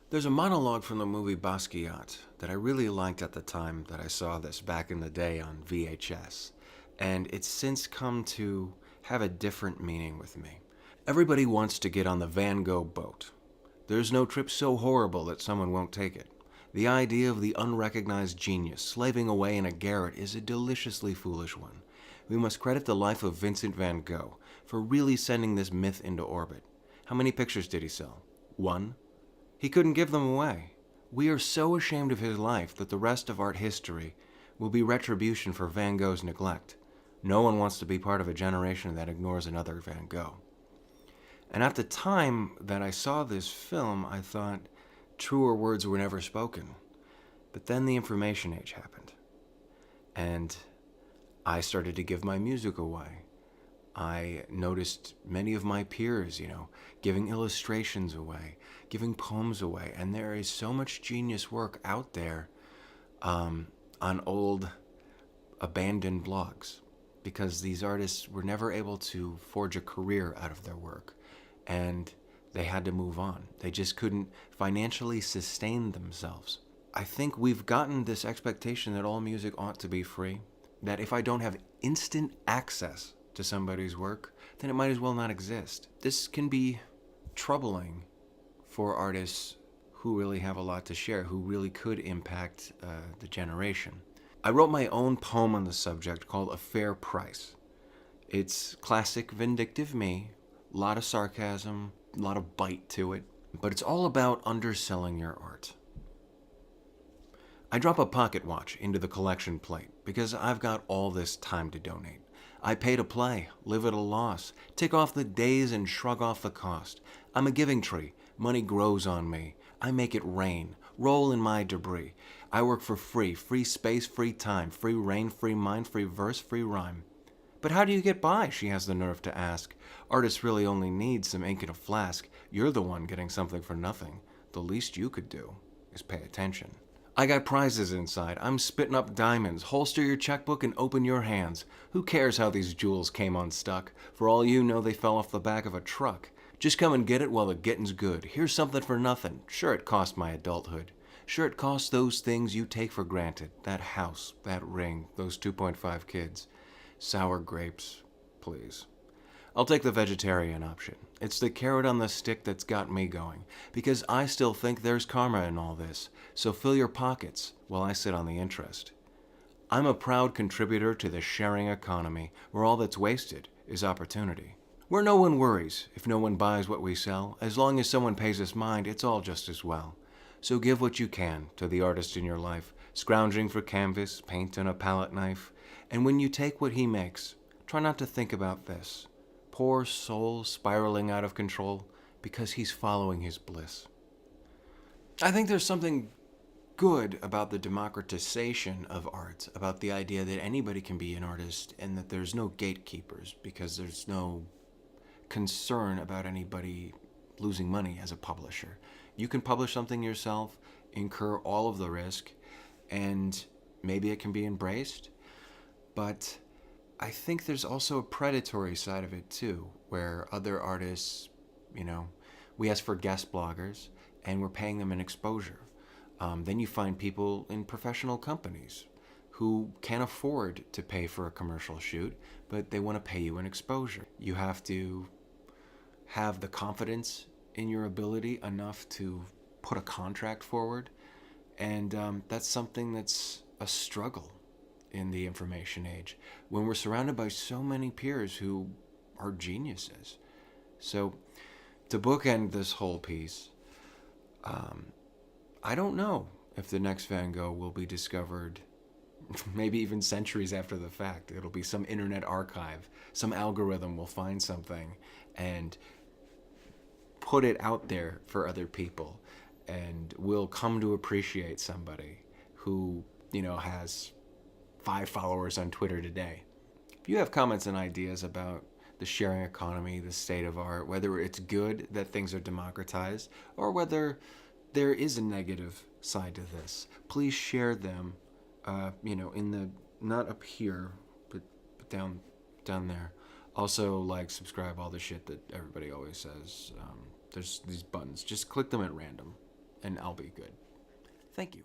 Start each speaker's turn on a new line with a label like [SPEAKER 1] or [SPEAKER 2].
[SPEAKER 1] There's a monologue from the movie Basquiat that I really liked at the time that I saw this back in the day on VHS, and it's since come to have a different meaning with me. Everybody wants to get on the Van Gogh boat. There's no trip so horrible that someone won't take it. The idea of the unrecognized genius slaving away in a garret is a deliciously foolish one. We must credit the life of Vincent van Gogh for really sending this myth into orbit. How many pictures did he sell? One? He couldn't give them away. We are so ashamed of his life that the rest of art history will be retribution for Van Gogh's neglect. No one wants to be part of a generation that ignores another Van Gogh. And at the time that I saw this film, I thought truer words were never spoken. But then the information age happened. And I started to give my music away. I noticed many of my peers, giving illustrations away, giving poems away, and there is so much genius work out there on old abandoned blogs because these artists were never able to forge a career out of their work and they had to move on. They just couldn't financially sustain themselves. I think we've gotten this expectation that all music ought to be free, that if I don't have instant access to somebody's work, then it might as well not exist. This can be troubling for artists who really have a lot to share, who really could impact the generation. I wrote my own poem on the subject called A Fair Price. It's classic vindictive me, a lot of sarcasm, a lot of bite to it, but it's all about underselling your art. I drop a pocket watch into the collection plate because I've got all this time to donate. I pay to play, live at a loss, tick off the days and shrug off the cost. I'm a giving tree, money grows on me. I make it rain, roll in my debris. I work for free, free space, free time, free reign, free mind, free verse, free rhyme. But how do you get by, she has the nerve to ask. Artists really only need some ink in a flask. You're the one getting something for nothing. The least you could do is pay attention. I got prizes inside. I'm spitting up diamonds. Holster your checkbook and open your hands. Who cares how these jewels came unstuck? For all you know, they fell off the back of a truck. Just come and get it while the getting's good. Here's something for nothing. Sure, it cost my adulthood. Sure, it cost those things you take for granted. That house, that ring, those 2.5 kids. Sour grapes, please. I'll take the vegetarian option. It's the carrot on the stick that's got me going, because I still think there's karma in all this, so fill your pockets while I sit on the interest. I'm a proud contributor to the sharing economy, where all that's wasted is opportunity. Where no one worries if no one buys what we sell, as long as someone pays us mind, it's all just as well. So give what you can to the artist in your life, scrounging for canvas, paint, and a palette knife, and when you take what he makes, try not to think about this. Poor soul spiraling out of control because he's following his bliss. I think there's something good about the democratization of art, about the idea that anybody can be an artist and that there's no gatekeepers because there's no concern about anybody losing money as a publisher. You can publish something yourself, incur all of the risk, and maybe it can be embraced, but I think there's also a predatory side of it too, where other artists, we ask for guest bloggers and we're paying them an exposure. Then you find people in professional companies who can't afford to pay for a commercial shoot, but they want to pay you an exposure. You have to have the confidence in your ability enough to put a contract forward, and that's something that's a struggle in the information age when we're surrounded by so many peers who are geniuses. So to bookend this whole piece, I don't know if the next Van Gogh will be discovered maybe even centuries after the fact. It'll be some internet archive. Some algorithm will find something and put it out there for other people, and we'll come to appreciate somebody who, has 5 followers on Twitter today. If you have comments and ideas about the sharing economy, the state of art, whether it's good that things are democratized or whether there is a negative side to this, please share them, in the, not up here, but down there. Also, like, subscribe, all the shit that everybody always says. There's these buttons. Just click them at random. and I'll be good. Thank you.